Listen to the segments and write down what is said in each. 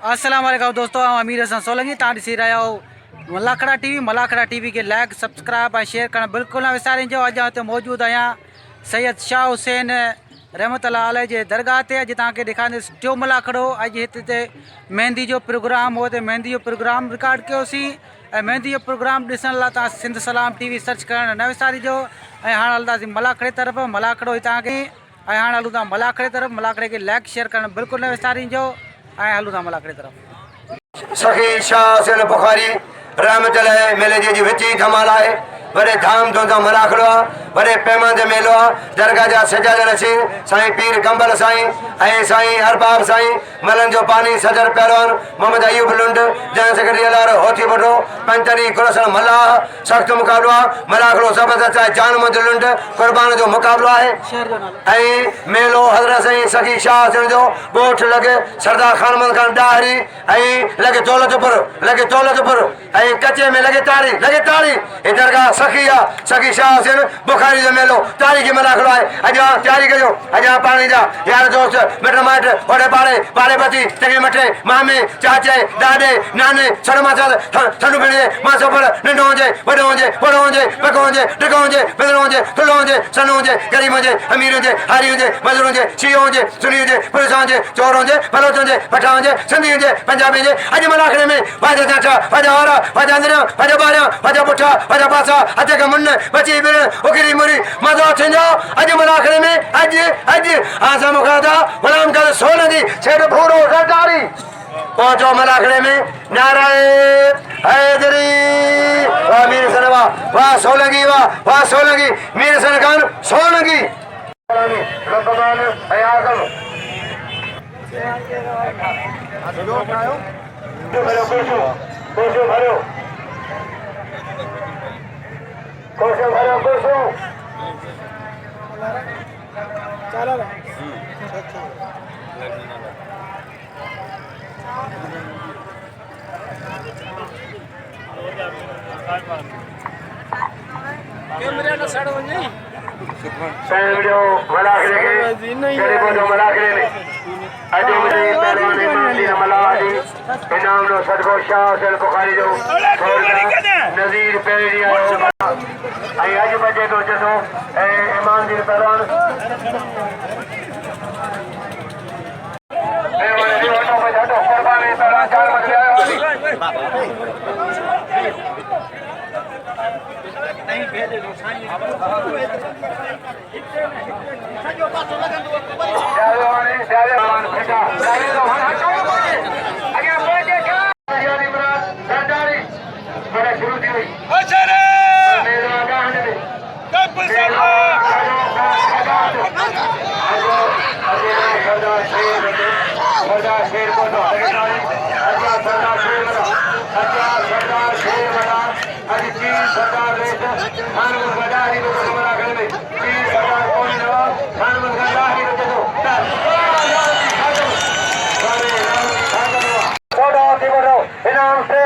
अस्सलाम वालेकुम दोस्तों, हम अमीर हसन सोलंकी तव्हां ॾिसी रहिया हो मलाखड़ा टीवी के लाइक सब्सक्राइब और शेयर करना बिल्कुल न विसारिजो। अॼु हिते मौजूद आहियां सैयद शाह हुसैन रहमतुल्लाह अलैह जे दरगाह ते। अॼु तव्हांखे ॾेखारींदुसि टियों मलाखड़ो। अॼु हिते मेहंदी जो प्रोग्राम हो, मेहंदी जो प्रोग्राम रिकॉर्ड कयोसीं ऐं मेहंदी जो प्रोग्राम ॾिसण लाइ तव्हां सिंध सलाम टीवी सर्च करणु न विसारिजो। ऐं हाणे हलंदासीं मलाखड़े तरफ़। मलाखड़ो हितां खे ऐं हाणे हलूं था मलाखड़े तरफ़। मलाखड़े खे लाइक शेयर करणु बिल्कुलु न विसारिजो ऐं हलूं था मलाखड़े तरफ़। सखी शाह हुसैन बुखारी रहमतुल्लाह मेले जी विची धमाल है। बड़े धाम धूम सां मलाखड़ो आहे, बड़े पैमाने मेलो आहे। दरगाह जा सजाजल नशीर साईं पीर कंबल साईं ऐं साईं अरबाब साईं मलन जो पानी सदर पहलवान मोहम्मद अयूब लुंड जन सेक्रेटरी अलार होती वठो पंचरी गुलशन मल्लाह सख्त मुक़ाबलो आहे। मलाखड़ो ज़बरदस्त आहे। जान मंद लुंड कुर्बान जो मुक़ाबलो आहे ऐं मेलो हज़रत साईं सखी शाह हुसैन जो ॻोठ लॻे सरदार खानमंद खान ॾाहरी ऐं लॻे दौलतपुर ऐं कचे में लॻे ताड़ी हे दरगाह सखी आहे। सखी शाह हुसैन बुखारी जो मेलो तारीख़ी मलाखड़ो आहे। अॼु तयारी कजो। अॼु पाणी जा यार दोस्त मिट माइट ओड़े पाड़े बची चङे मटे मामे चाचे ॾाॾे नाने सड़ मासा थंडू भेण मासो पर नंढो हुजे वॾो हुजे बड़ो हुजे पको हुजे ढिघो हुजे बिंदड़ो हुजे थुल्हो हुजे सन्हो हुजे ग़रीब हुजे अमीर हुजे हारी हुजे मज़दूर हुजे शीओ हुजे सुनी हुजे पुलिस हुजे चोर हुजे बलोच हुजे पठा हुजे सिंधी हुजे पंजाबी हुजे। अॼु मलाखड़े में वाजा चाचा वाजा वारा वाजा अंदरियां वाजा ॿाहिरियां वाजा पुठा वाजा पासा हथ खां मुन बची बिण उकिरी मुरी मज़ो थींदो। अॼु मलाखड़े में अॼु आसा मुखा था गुलाम कर सोलंकी छेड़ भूरो सरदारी पहुंचो मलाखड़े में नाराए हैदरी वाह मीर सन वाह सोलंकी वाह सोलंकी मीर सन खान सोलंकी नज़ीर पहिरीं ऐं अॼु बजे थो ॾिसो ऐं ईमानदीर पहलवान शुरू थी वई सरदार शेर को सरदार शेर बना अज तीन सरदार खानमंद गदारी को मलाखड़े में तीन सरदार कौन नवाब खानमंद गदारी को दो इनाम से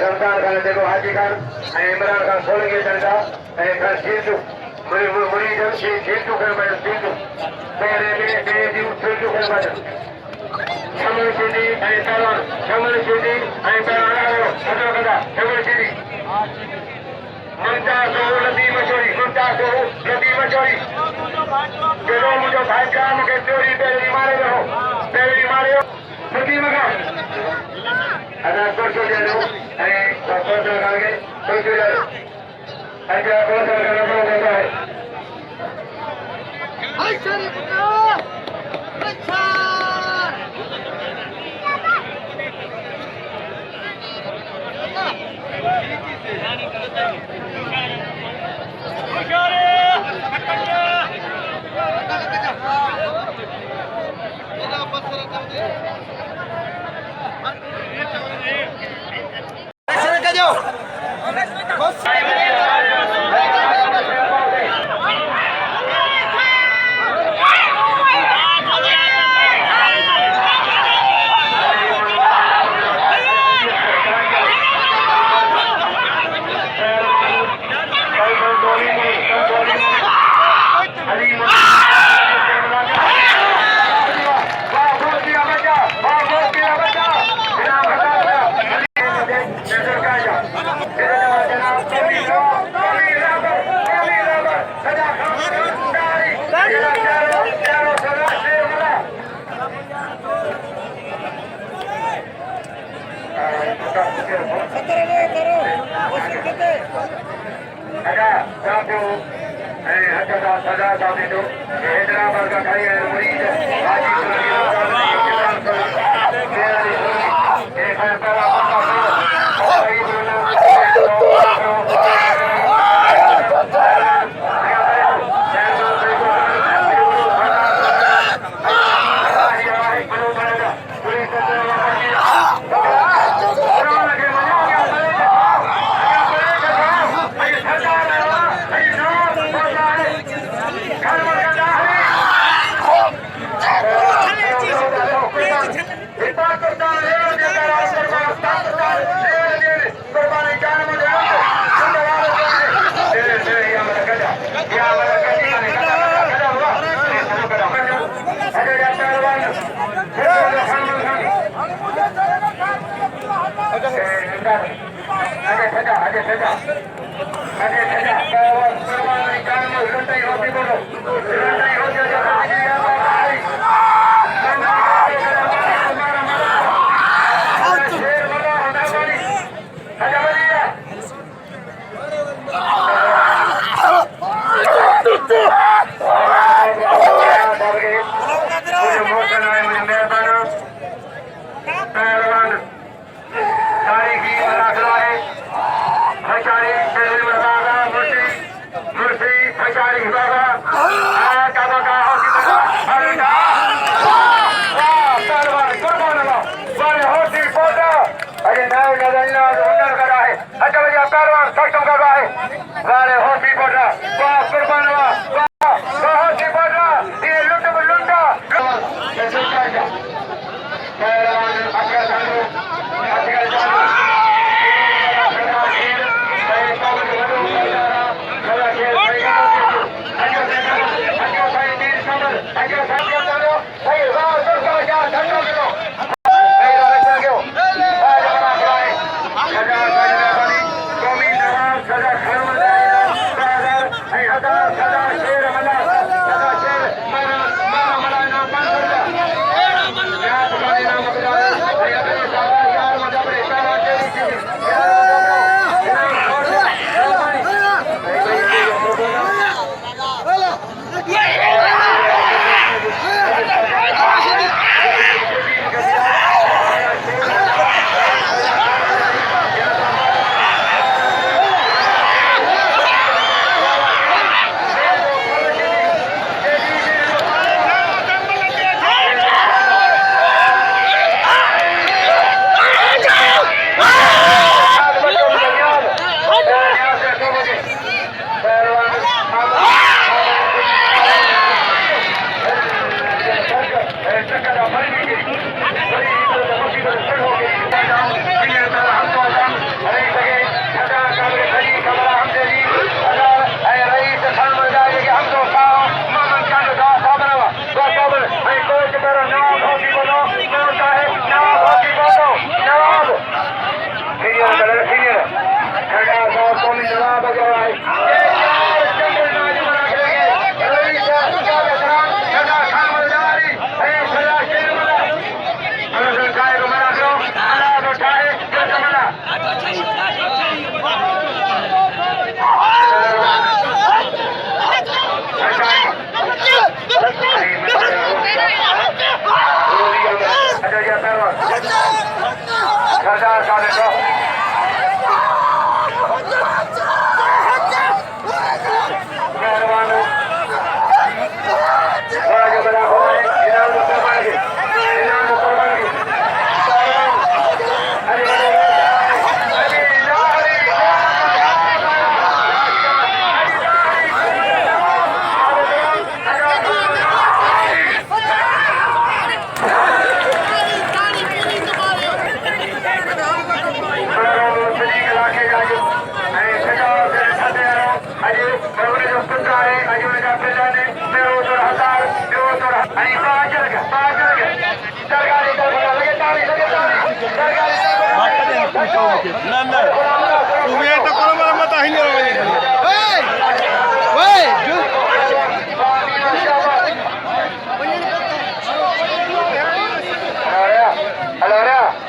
रमजान खान देखो हाजी खान इमरान खान सोलंकी दरगाह खान सीटू मुरी जमशीद सीटू कर मैडम सीटू तेरे में जी सीटू कर मैडम शमल सीधी पहलवान शमल सीधी पहलवान हटो कदा शमल सीधी मुमताज़ हो लती मचोरी चलो मुझे भाई जान के चोरी पहली मारे रहो लती मगा अदा कोर्स दे दो कोर्स लगाएंगे कोई दे दो अच्छा कोर्स लगाना होता है अच्छा ada satu ada saja satu itu Hyderabad का खड़ी है मुरीद हाजी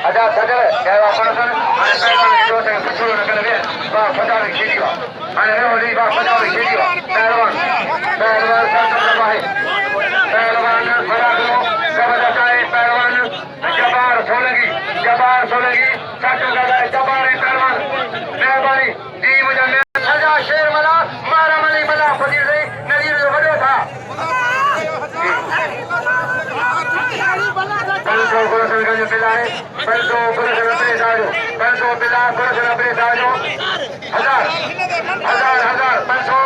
ada saja ya हाणे पहलवान खे दोस्त खे पुछो न करे वे बा फटा खे खेडी वा हाणे रे ओली बा फटा खे खेडी वा पहलवान साथ में आहे पहलवान बड़ा दो जबरदस्त है पहलवान जबार सोलगी चाटू दादा जबार पहलवान मेहरबानी जी मुझे सजा शेर मला मारा मली मला फजीर से नजीर जो बड़ो था पंचो गुलशन का जो पिला है पंचो गुलशन अपने साजो पंचो पिला गुलशन अपने साजो हजार पंचो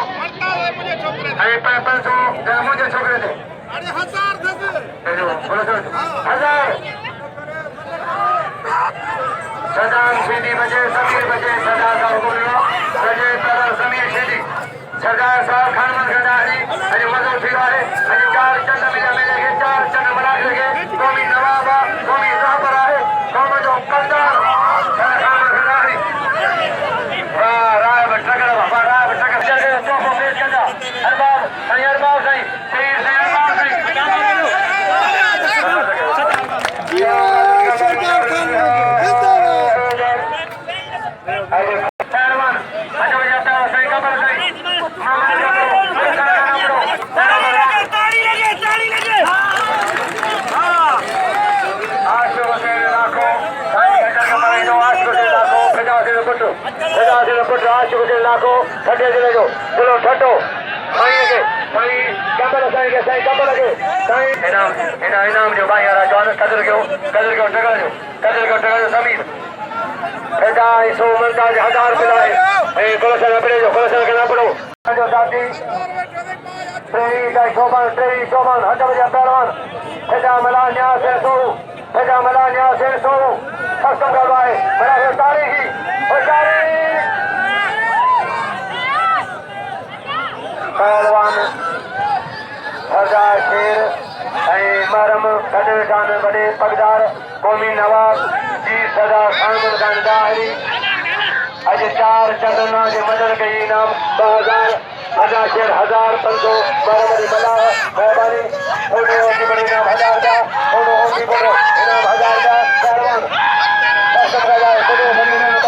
अरे पंचो मुझे छोकरे थे हजार सदाम सीधी बजे समीर बजे सदा का हुक्म बजे पर समीर सीधी सरदार साहब खानमन गंडारी अरे मजो फिरा है अरे चार चंद मिलेंगे चार चंद बना लगे कौमी नवाबा कौमी रहबरा है कौम जो कद्दार खानमन गंडारी वाह राय बटकर वाह राय बटकर चले तो पेश करना अरबाब सही तीर से अरबाब सही पहलवान अच्छा जाता है सही कबर सही ताली लगे आशो से लाखो सही बेटा का मारे दो आशो से लाखो 50 आशो से लाखो ठटे से ले जो चलो ठटो सही के सही कबर के सही इनाम जो भाई यार जवान कदर के टका जो समीर बेटा इसो मुमताज 1000 मिलाए ए गुलशन अपने जो गुलशन के ना पड़ो जो साथी शोभन हट बजा पहलवान बेटा मला न्यास से सो कस्टम करवाए बड़ा है तारीखी पहलवान हजार शेर मरम कदर खान बड़े पगदार कौमी नवाब जी सदा खानमन खान दाहरी अज चार चंदना के मदद के इनाम 2000 शेर 1500 बराबरी मला मेहरबानी छोटे होती बड़ी इनाम 1000 का छोटो होती बड़ो इनाम 1000 का पहलवान कस्टम का जाए छोटो बड़ी इनाम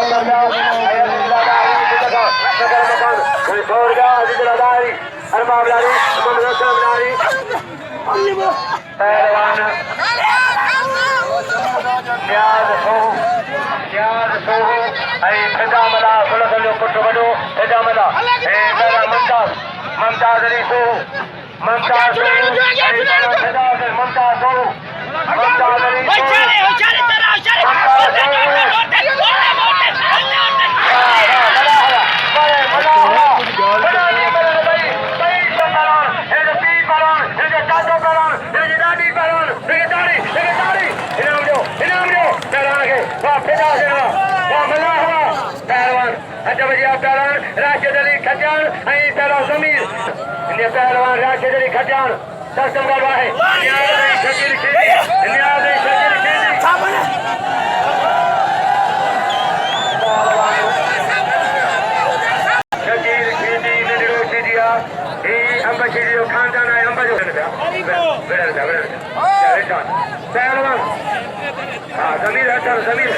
नगर मकान कोई छोड़ का जिला दाहरी अरबाब लारी मोहम्मद रसूल लारी पहलवान याद हो ऐ फिदा मला गुलशन जो पुट वडो फिदा मला ऐ मेरा ममताज अली सो ममताज राशिद अली खजान समीर पहलवान राशिद अली खजान सक्षम करवा है खानदान है अंब जो पहलवान हाँ जमीर है जमीर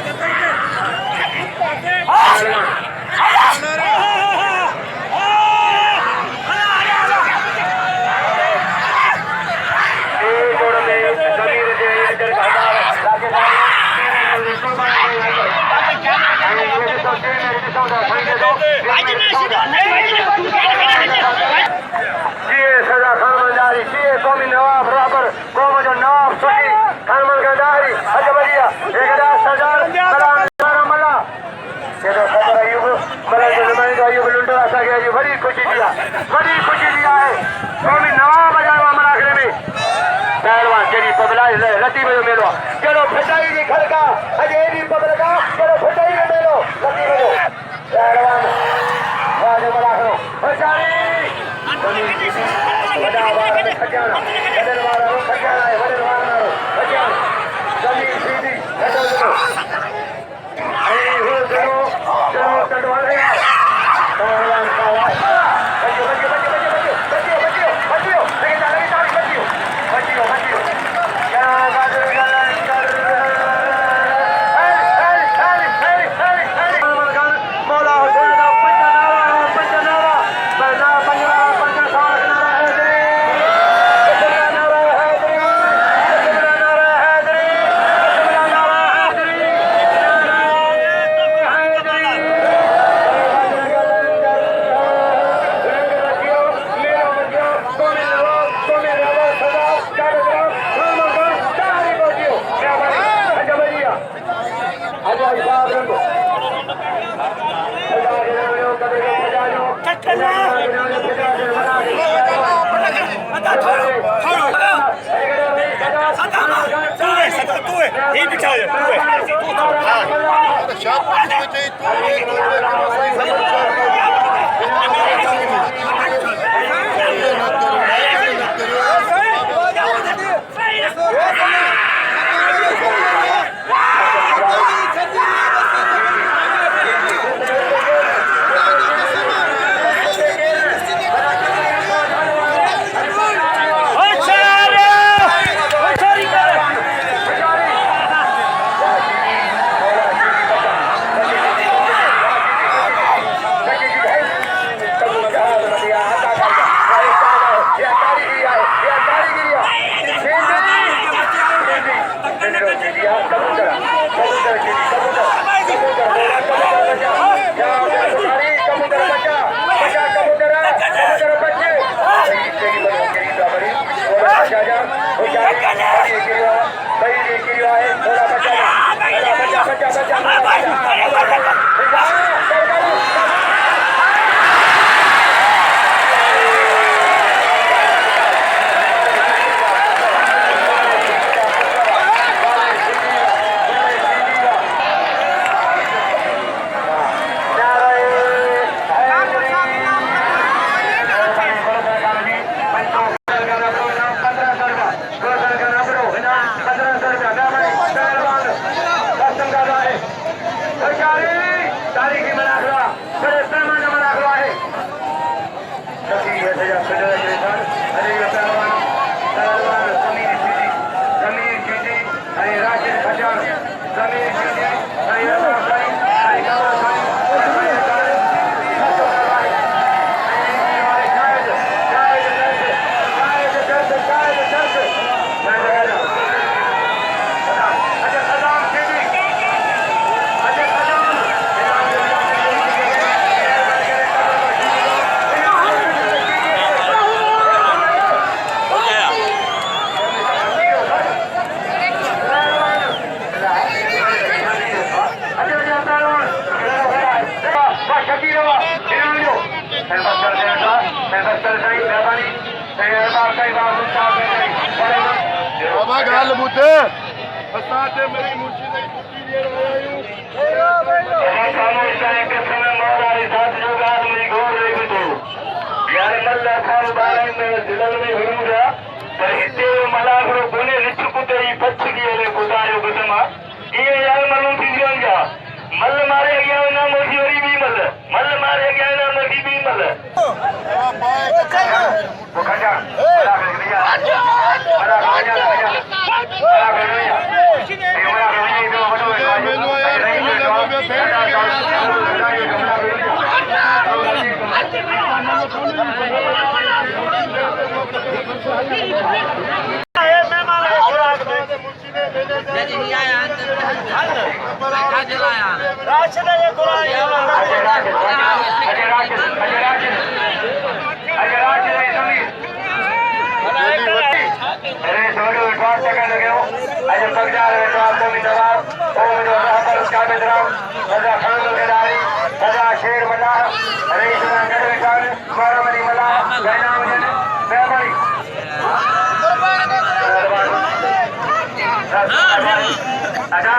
सजा खानमन दारी कौमी नवाब बराबर कौम जो नवाब सुखी खानमन गंडारी अज बलिया 1000 मला खबर अयूब मला जो नुमाइंदो अयूब लुंडो असांखे अॼु वॾी ख़ुशी दिया है कौमी नवाब अजावा मनाखड़े में पहलवान जहिड़ी पबलाई लतीफ़ जो मेलो आहे कहिड़ो फिटाई जी खड़का अॼु एॾी पब्लिक आहे कहिड़ो फिटाई जो मेलो लतीफ़ जो पहलवान वाजो मनाखड़ो होशियारी वॾा वार खजाना वॾनि वारा खजाना आहे वॾनि वारनि वारो खजाना ज़मीन सीधी घटो ऐं हू चलो तंडो हले पहलवान बचियो बाबा गाल बुते असांजे मेरी मुर्शिद जी छुट्टी दे रहे आहियूं खामोश टाइम के समय मौलाना साथ जो गाल मेरी गोर रही बितो यार मल्ला खान बारे में दिल में हुरूरा पर हिते मलागरो कोने रिच कुते ही पछ गिए गुजारियो गुदमा ये यार मलूं थी गया मल मारे गया ना मोदी वरी भी मल मारे गया ना मोदी भी मल वो खजा बड़ा कर दिया बड़ा खजा बड़ा कर दिया ये बड़ा रोई जो बड़ो अच्छा